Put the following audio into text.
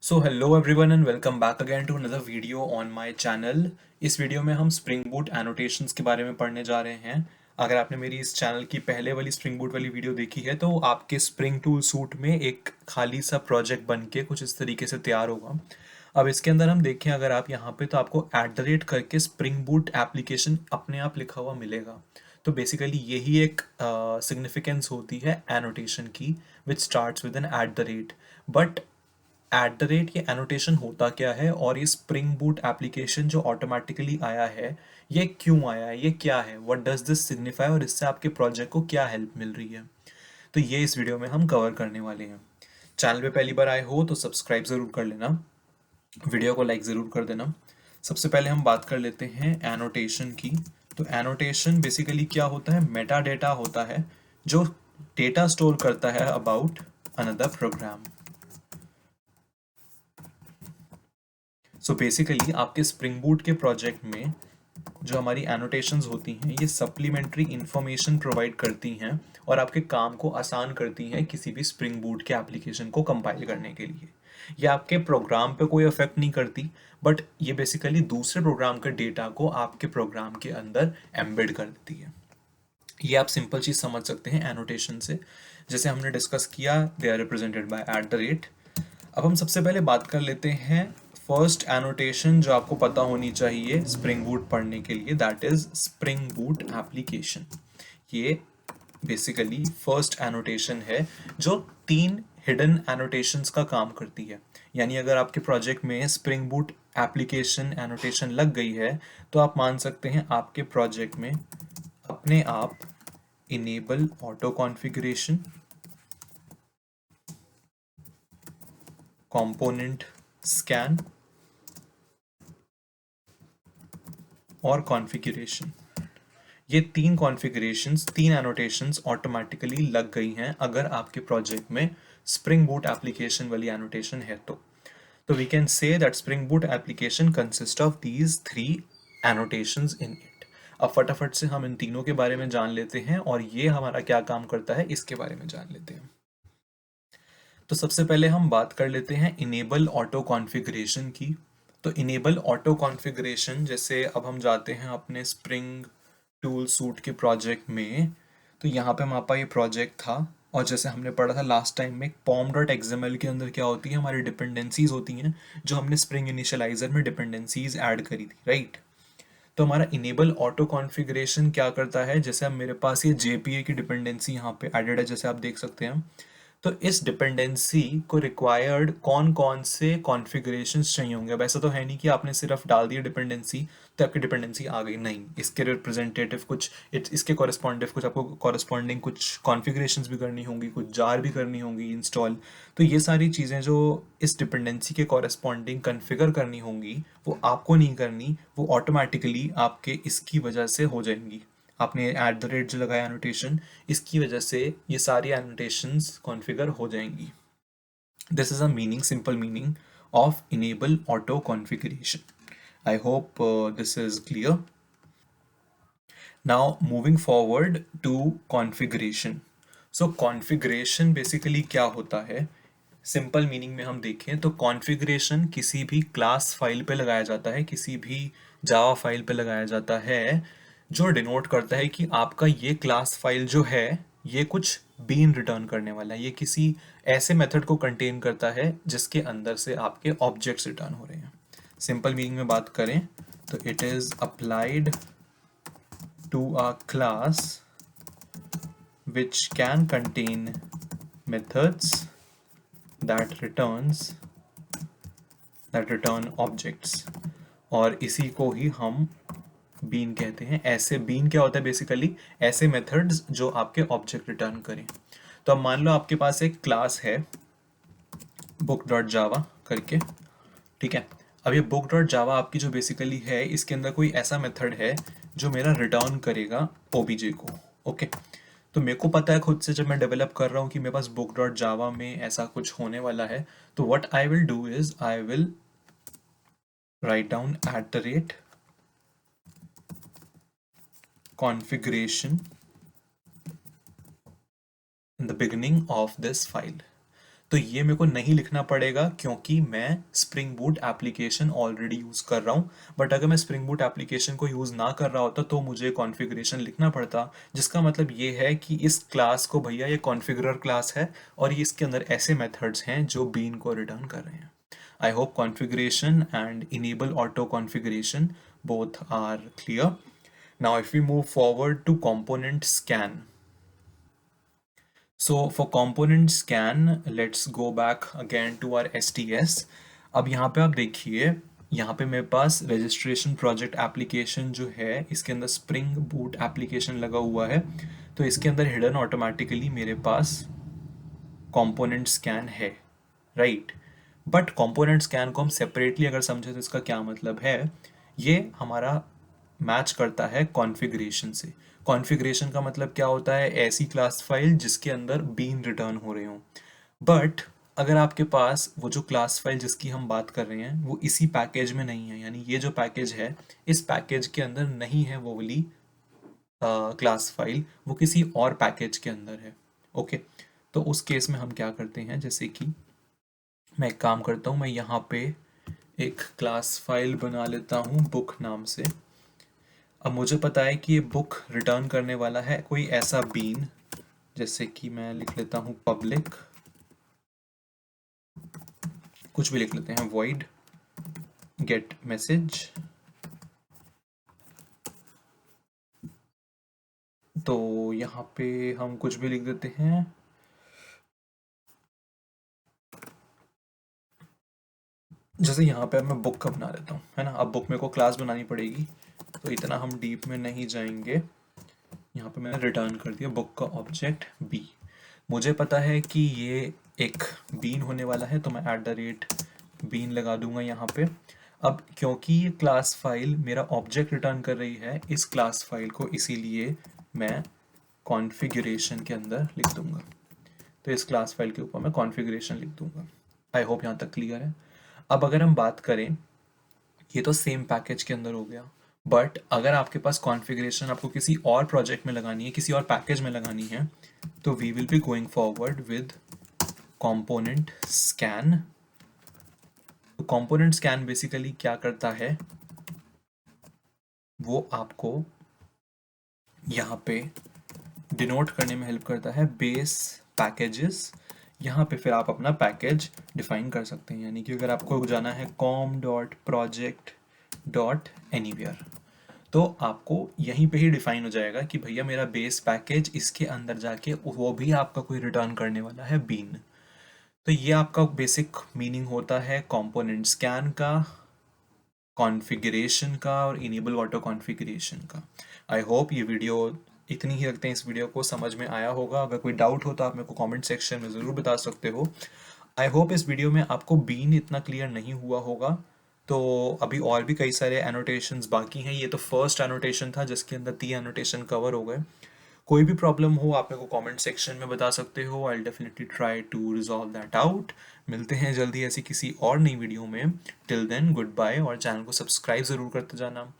So hello everyone and welcome back again to another video on my channel. इस video में हम spring boot annotations के बारे में पढ़ने जा रहे हैं। अगर आपने मेरी इस चैनल की पहले वाली स्प्रिंग बूट वाली वीडियो देखी है तो आपके स्प्रिंग टूल सूट में एक खाली सा प्रोजेक्ट बन के कुछ इस तरीके से तैयार होगा। अब इसके अंदर हम देखें अगर आप यहाँ पे तो आपको @ करके स्प्रिंग बूट एप्लीकेशन अपने आप लिखा हुआ मिलेगा। तो बेसिकली यही एक सिग्निफिकेंस होती है एनोटेशन की which starts with an @ but ये एनोटेशन होता क्या है और ये स्प्रिंग बूट एप्लीकेशन जो ऑटोमेटिकली आया है ये क्यों आया है, ये क्या है, व्हाट डज दिस सिग्निफाई और इससे आपके प्रोजेक्ट को क्या हेल्प मिल रही है। तो ये इस वीडियो में हम कवर करने वाले हैं। चैनल पे पहली बार आए हो तो सब्सक्राइब ज़रूर कर लेना, वीडियो को लाइक ज़रूर कर देना। सबसे पहले हम बात कर लेते हैं एनोटेशन की। तो एनोटेशन बेसिकली क्या होता है, मेटा डेटा होता है जो डेटा स्टोर करता है about another program. So basically आपके स्प्रिंग बूट के प्रोजेक्ट में जो हमारी एनोटेशंस होती हैं ये सप्लीमेंट्री इंफॉर्मेशन प्रोवाइड करती हैं और आपके काम को आसान करती हैं किसी भी स्प्रिंग बूट के एप्लीकेशन को कंपाइल करने के लिए। ये आपके प्रोग्राम पे कोई इफेक्ट नहीं करती, बट ये बेसिकली दूसरे प्रोग्राम के डेटा को आपके प्रोग्राम के अंदर एम्बेड कर देती है। ये आप सिंपल चीज़ समझ सकते हैं एनोटेशन से। जैसे हमने डिस्कस किया, दे आर रिप्रेजेंटेड बाय @। अब हम सबसे पहले बात कर लेते हैं फर्स्ट एनोटेशन जो आपको पता होनी चाहिए स्प्रिंग बूट पढ़ने के लिए, that is spring boot application. ये बेसिकली फर्स्ट एनोटेशन है जो 3 हिडन एनोटेशंस का काम करती है। यानी अगर आपके प्रोजेक्ट में स्प्रिंग बूट एप्लीकेशन एनोटेशन लग गई है तो आप मान सकते हैं आपके प्रोजेक्ट में अपने आप enable auto configuration, component scan और कॉन्फ़िगरेशन, ये 3 कॉन्फ़िगरेशंस, 3 एनोटेशंस ऑटोमेटिकली लग गई हैं अगर आपके प्रोजेक्ट में स्प्रिंग बूट एप्लीकेशन वाली एनोटेशन है तो we can say that spring boot application consist of these 3 annotations in it. अब फटाफट से हम इन तीनों के बारे में जान लेते हैं और ये हमारा क्या काम करता है इसके बारे में जान लेते हैं। तो सबसे पहले हम बात कर लेते हैं इनेबल ऑटो कॉन्फ़िगरेशन की। तो इनेबल ऑटो कॉन्फ़िगरेशन, जैसे अब हम जाते हैं अपने स्प्रिंग टूल सूट के प्रोजेक्ट में, तो यहाँ पे हमारा ये प्रोजेक्ट था और जैसे हमने पढ़ा था लास्ट टाइम में pom.xml के अंदर क्या होती है, हमारी डिपेंडेंसीज होती हैं जो हमने स्प्रिंग इनिशियलाइजर में डिपेंडेंसीज ऐड करी थी, राइट। तो हमारा इनेबल ऑटो कॉन्फ़िगरेशन क्या करता है, जैसे अब मेरे पास ये JPA की डिपेंडेंसी यहाँ पे एडेड है जैसे आप देख सकते हैं। तो इस डिपेंडेंसी को रिक्वायर्ड कौन कौन से कॉन्फ़िगरेशंस चाहिए होंगे। अब ऐसा तो है नहीं कि आपने सिर्फ डाल दिया डिपेंडेंसी तो आपकी डिपेंडेंसी आ गई, नहीं, इसके रिप्रेजेंटेटिव कुछ इसके कॉरेस्पॉन्डिव कुछ आपको कॉरेस्पॉन्डिंग कुछ कॉन्फ़िगरेशंस भी करनी होंगी, कुछ जार भी करनी होंगी इंस्टॉल। तो ये सारी चीज़ें जो इस डिपेंडेंसी के कॉरेस्पॉन्डिंग कॉन्फ़िगर करनी होंगी वो आपको नहीं करनी, वो ऑटोमेटिकली आपके इसकी वजह से हो जाएंगी। आपने @ जो लगाया एनोटेशन, इसकी वजह से ये सारी एनोटेशंस कॉन्फ़िगर हो जाएंगी। This is a meaning, simple meaning of enable auto configuration. I hope this is clear. Now moving forward to configuration. So configuration basically क्या होता है, सिंपल मीनिंग में हम देखें तो कॉन्फ़िगरेशन किसी भी क्लास फाइल पे लगाया जाता है, किसी भी जावा फाइल पे लगाया जाता है, जो डिनोट करता है कि आपका ये क्लास फाइल जो है ये कुछ बीन रिटर्न करने वाला है, ये किसी ऐसे मेथड को कंटेन करता है जिसके अंदर से आपके ऑब्जेक्ट्स रिटर्न हो रहे हैं। सिंपल मीनिंग में बात करें तो it is applied to a class which can contain methods that return objects, और इसी को ही हम बीन कहते हैं। ऐसे बीन क्या होता है, बेसिकली ऐसे मेथड्स जो आपके ऑब्जेक्ट रिटर्न करें। तो अब मान लो आपके पास एक क्लास है book.java करके, ठीक है। अब ये book.java आपकी जो बेसिकली है इसके अंदर कोई ऐसा मेथड है जो मेरा रिटर्न करेगा ओबीजे को, ओके। तो मेरे को पता है खुद से जब मैं डेवलप कर रहा हूँ कि मेरे पास book.java में ऐसा कुछ होने वाला है, तो what I will do is I will write down @ configuration in the beginning of this file। तो ये मेरे को नहीं लिखना पड़ेगा क्योंकि मैं spring boot application already use कर रहा हूँ। बट अगर मैं स्प्रिंग बूट एप्लीकेशन को यूज़ ना कर रहा होता तो मुझे कॉन्फ़िगरेशन लिखना पड़ता, जिसका मतलब ये है कि इस क्लास को भैया ये कॉन्फ़िगरर क्लास है और ये इसके अंदर ऐसे मेथड्स हैं जो बीन को रिटर्न कर रहे हैं। I hope configuration and enable auto configuration both are clear. Now if we move forward to component scan. So for component scan, let's go back again to our STS. अब यहाँ पे आप देखिए, यहाँ पे मेरे पास रजिस्ट्रेशन प्रोजेक्ट एप्लीकेशन जो है इसके अंदर स्प्रिंग बूट एप्लीकेशन लगा हुआ है, तो इसके अंदर हिडन ऑटोमेटिकली मेरे पास कंपोनेंट स्कैन है, राइट। बट कंपोनेंट स्कैन को हम सेपरेटली अगर समझे तो इसका क्या मतलब है, ये हमारा मैच करता है कॉन्फ़िगरेशन से। कॉन्फ़िगरेशन का मतलब क्या होता है, ऐसी क्लास फाइल जिसके अंदर बीन रिटर्न हो रहे हो। बट अगर आपके पास वो जो क्लास फाइल जिसकी हम बात कर रहे हैं वो इसी पैकेज में नहीं है, यानी ये जो पैकेज है इस पैकेज के अंदर नहीं है वो वाली क्लास फाइल, वो किसी और पैकेज के अंदर है। ओके, तो उस केस में हम क्या करते हैं, जैसे कि मैं एक काम करता हूँ, मैं यहाँ पे एक क्लास फाइल बना लेता हूँ बुक नाम से। अब मुझे पता है कि ये बुक रिटर्न करने वाला है कोई ऐसा बीन, जैसे कि मैं लिख लेता हूँ पब्लिक, कुछ भी लिख लेते हैं, void get message। तो यहाँ पे हम कुछ भी लिख देते हैं, जैसे यहाँ पे मैं बुक का बना लेता हूँ, है ना। अब बुक मेरे को क्लास बनानी पड़ेगी, तो इतना हम डीप में नहीं जाएंगे। यहाँ पे मैंने रिटर्न कर दिया बुक का ऑब्जेक्ट बी। मुझे पता है कि ये एक बीन होने वाला है, तो मैं @बीन लगा दूंगा यहाँ पे। अब क्योंकि ये क्लास फाइल मेरा ऑब्जेक्ट रिटर्न कर रही है इस क्लास फाइल को, इसीलिए मैं कॉन्फ़िगरेशन के अंदर लिख दूंगा। तो इस क्लास फाइल के ऊपर मैं कॉन्फ़िगरेशन लिख दूंगा। आई होप यहाँ तक क्लियर है। अब अगर हम बात करें, ये तो सेम पैकेज के अंदर हो गया, बट अगर आपके पास कॉन्फ़िगरेशन आपको किसी और प्रोजेक्ट में लगानी है, किसी और पैकेज में लगानी है, तो we will be going forward with component scan. तो कंपोनेंट स्कैन बेसिकली क्या करता है, वो आपको यहाँ पे डिनोट करने में हेल्प करता है बेस पैकेजेस। यहाँ पे फिर आप अपना पैकेज डिफाइन कर सकते हैं, यानी कि अगर आपको जाना है com.project.anywhere, तो आपको यहीं पे ही डिफाइन हो जाएगा कि भैया मेरा बेस पैकेज, इसके अंदर जाके वो भी आपका कोई रिटर्न करने वाला है बीन। तो ये आपका बेसिक मीनिंग होता है कंपोनेंट स्कैन का, कॉन्फ़िगरेशन का और इनेबल ऑटो कॉन्फ़िगरेशन का। आई होप ये वीडियो, इतनी ही रखते हैं इस वीडियो को, समझ में आया होगा। अगर कोई डाउट हो तो आप मेरे को कमेंट सेक्शन में ज़रूर बता सकते हो। आई होप इस वीडियो में आपको बीन इतना क्लियर नहीं हुआ होगा। तो अभी और भी कई सारे एनोटेशंस बाकी हैं, ये तो फर्स्ट एनोटेशन था जिसके अंदर 3 एनोटेशन कवर हो गए। कोई भी प्रॉब्लम हो आप मेरे को कमेंट सेक्शन में बता सकते हो, I will definitely try to resolve that out. मिलते हैं जल्दी ऐसी किसी और नई वीडियो में। टिल देन गुड बाय, और चैनल को सब्सक्राइब ज़रूर करते जाना।